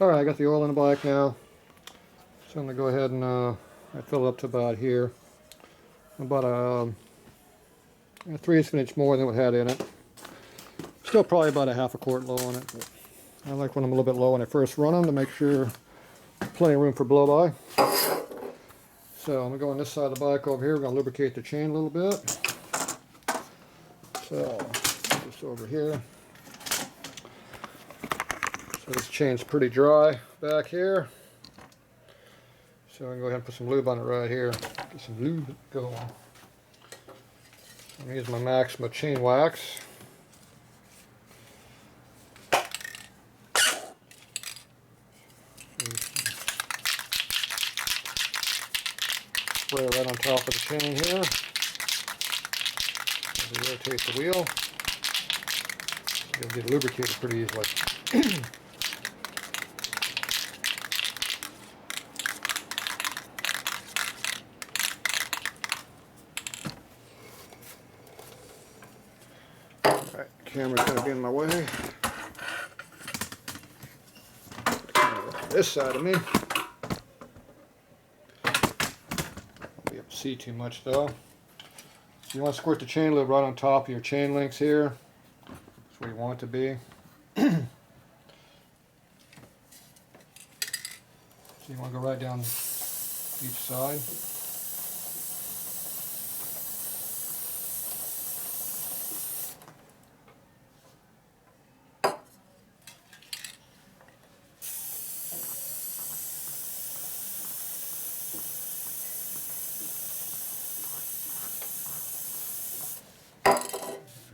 Alright, I got the oil in the bike now. So I'm going to go ahead and I fill it up to about here. About a 3/8 of an inch more than what it had in it. Still probably about a half a quart low on it. But I like when I'm a little bit low when I first run them to make sure plenty of room for blow by. So I'm going to go on this side of the bike over here. We're going to lubricate the chain a little bit. So just over here. So this chain's pretty dry back here. So I'm going to go ahead and put some lube on it right here. Get some lube going. I'm going to use my Maxima chain wax. Spray it right on top of the chain here. Rotate the wheel. It'll get lubricated pretty easily. Alright, camera's going to be in my way. This side of me. Won't be able to see too much though. You want to squirt the chain lube right on top of your chain links here. That's where you want it to be. So you want to go right down each side.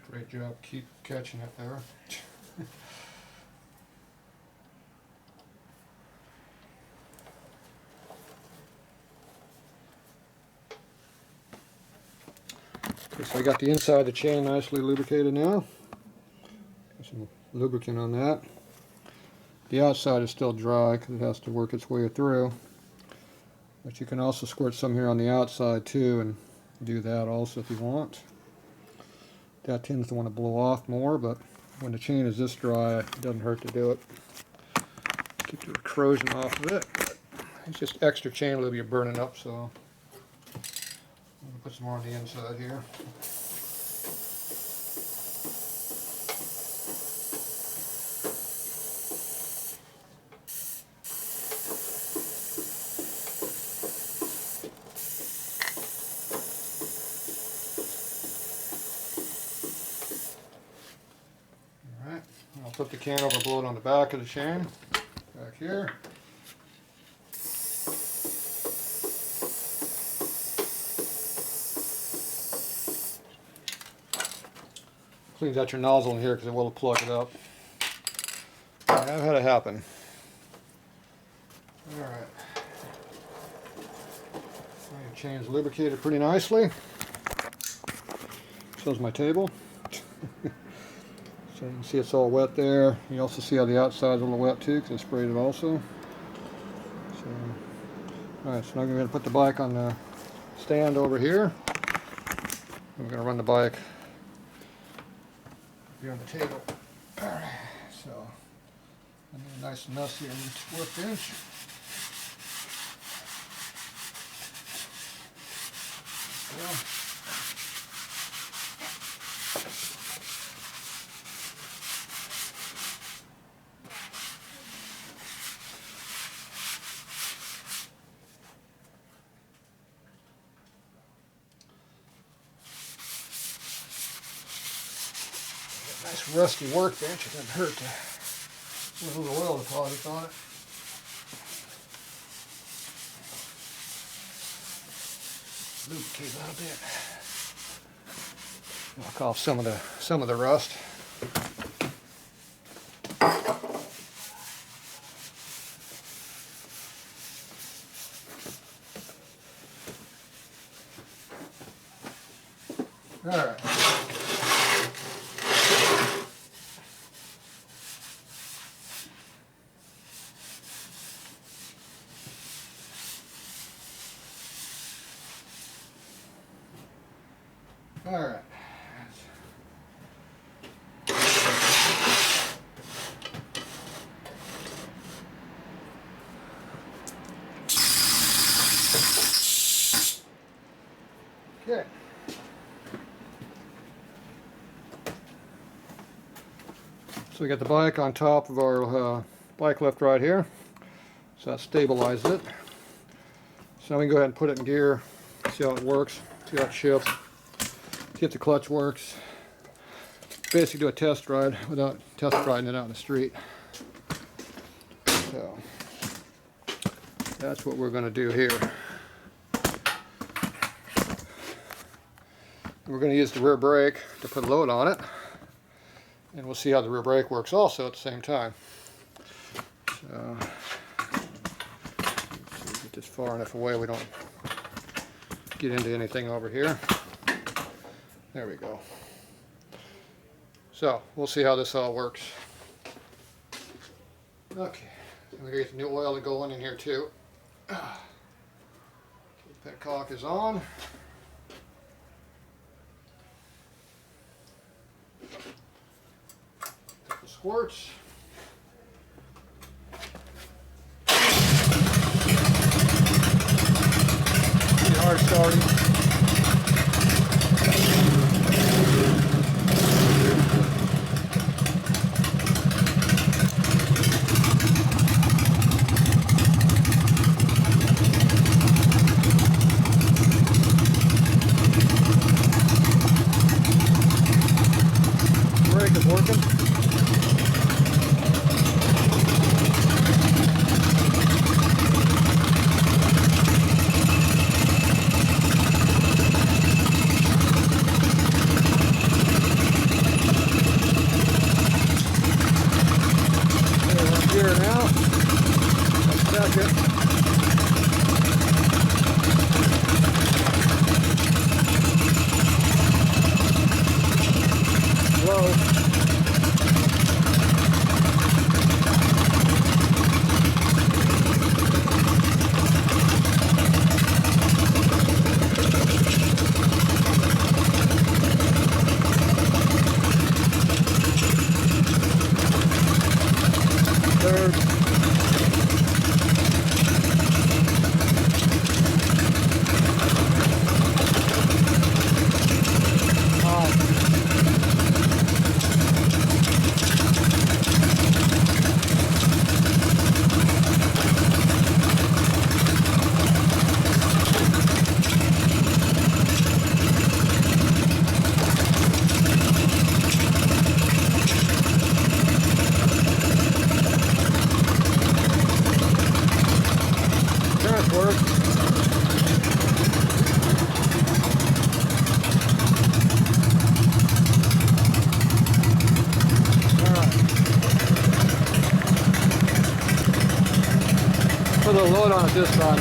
Great job, keep catching it there. Okay, so I got the inside of the chain nicely lubricated now. Got some lubricant on that. The outside is still dry because it has to work its way through. But you can also squirt some here on the outside too and do that also if you want. That tends to want to blow off more, but when the chain is this dry, it doesn't hurt to do it. Keep the corrosion off of it. It's just extra chain lube you're burning up, so I'm going to put some more on the inside here. I'll put the can over, blow it on the back of the chain, back here. Cleans out your nozzle in here because it will plug it up. I've had it happen. Alright. Your chain's lubricated pretty nicely. So's my table. So you can see it's all wet there. You also see how the outside's a little wet too because I sprayed it also. So, alright, so now I'm going to put the bike on the stand over here. We're going to run the bike here on the table. Alright, so I need a nice messy workbench. Yeah. Nice rusty workbench, it doesn't hurt to put a little oil deposit on it. Lubricate a little bit. Knock off some of the rust. All right. All right. So we got the bike on top of our bike lift right here. So that stabilized it. So now we can go ahead and put it in gear, see how it works, see how it shifts, see if the clutch works. Basically do a test ride without test riding it out in the street. So that's what we're going to do here. We're going to use the rear brake to put a load on it, and we'll see how the rear brake works also at the same time. So get this far enough away we don't get into anything over here. There we go. So we'll see how this all works. Okay, we're going to get the new oil to go in here too. Petcock is on. Couple squirts. Pretty hard starting. Brake is working. Here now. Let's check it. Low. Third. Work. Put a little load on it this time.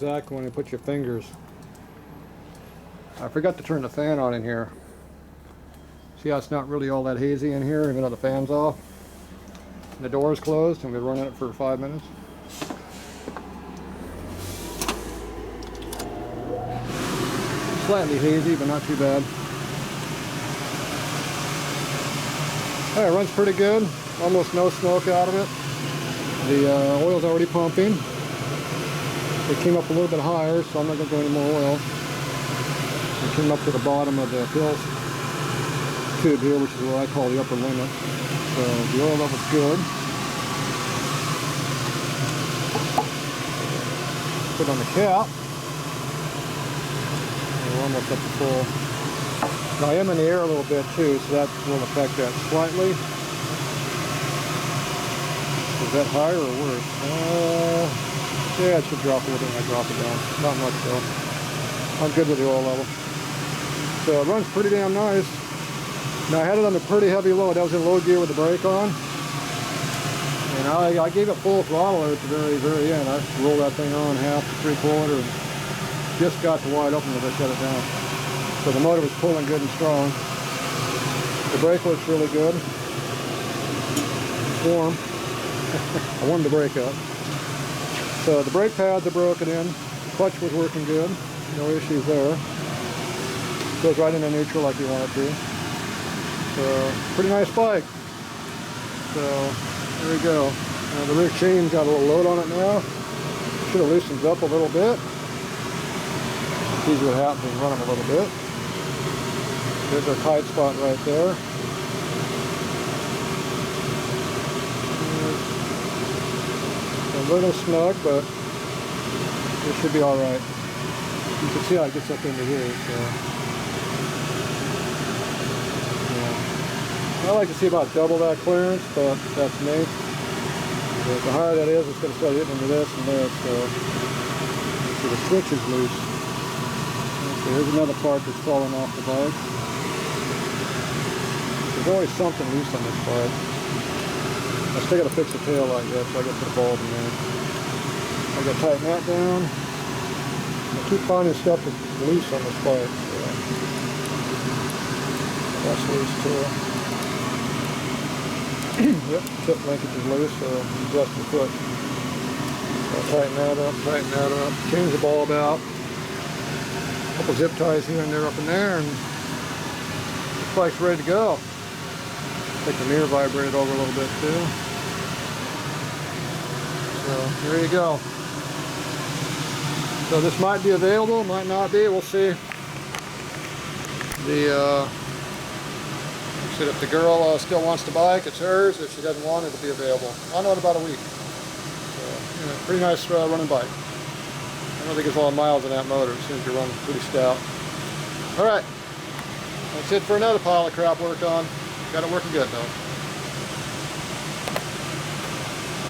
exactly when you put your fingers. I forgot to turn the fan on in here. See how it's not really all that hazy in here, even though the fan's off. And the door is closed, and we've been running it for 5 minutes. Slightly hazy, but not too bad. It runs pretty good. Almost no smoke out of it. The oil's already pumping. It came up a little bit higher, so I'm not going to go any more oil. It came up to the bottom of the fill tube here, which is what I call the upper limit. So the oil level's good. Put on the cap. We're almost up to full. Now I am in the air a little bit too, so that will affect that slightly. Is that higher or worse? Yeah, it should drop a little bit when I drop it down. Not much though. I'm good with the oil level. So it runs pretty damn nice. Now I had it on a pretty heavy load. That was in low gear with the brake on. And I gave it full throttle at the very, very end. I rolled that thing on half to 3/4 and just got to wide open as I shut it down. So the motor was pulling good and strong. The brake looks really good. It's warm. I warmed the brake up. So the brake pads are broken in. The clutch was working good. No issues there. Goes right into neutral like you want it to. So pretty nice bike. So there we go. The rear chain's got a little load on it now. Should have loosened up a little bit. See what happens when you run them a little bit. There's our tight spot right there. A little snug, but it should be all right. You can see how it gets up into here. So, yeah. I like to see about double that clearance, but that's me. But the higher that is, it's going to start hitting into this and this. So the switch is loose. So here's another part that's falling off the bike. There's always something loose on this bike. I still got to fix the tail light yet, so I got to put a bulb in there. I got to tighten that down. I keep finding stuff that's loose on this bike. So that's loose too. Yep, tip linkage is loose, so you adjust the foot. So tighten that up, change the bulb out. Couple zip ties here and there, up in there, and this bike's ready to go. Take the mirror vibrated over a little bit too. So there you go. So this might be available, might not be. We'll see. Said if the girl still wants the bike, it's hers. If she doesn't want it, it'll be available. I'll know in about a week. So, pretty nice running bike. I don't think there's a lot of miles in that motor as soon as you're running pretty stout. Alright, that's it for another pile of crap worked on. Got it working good though.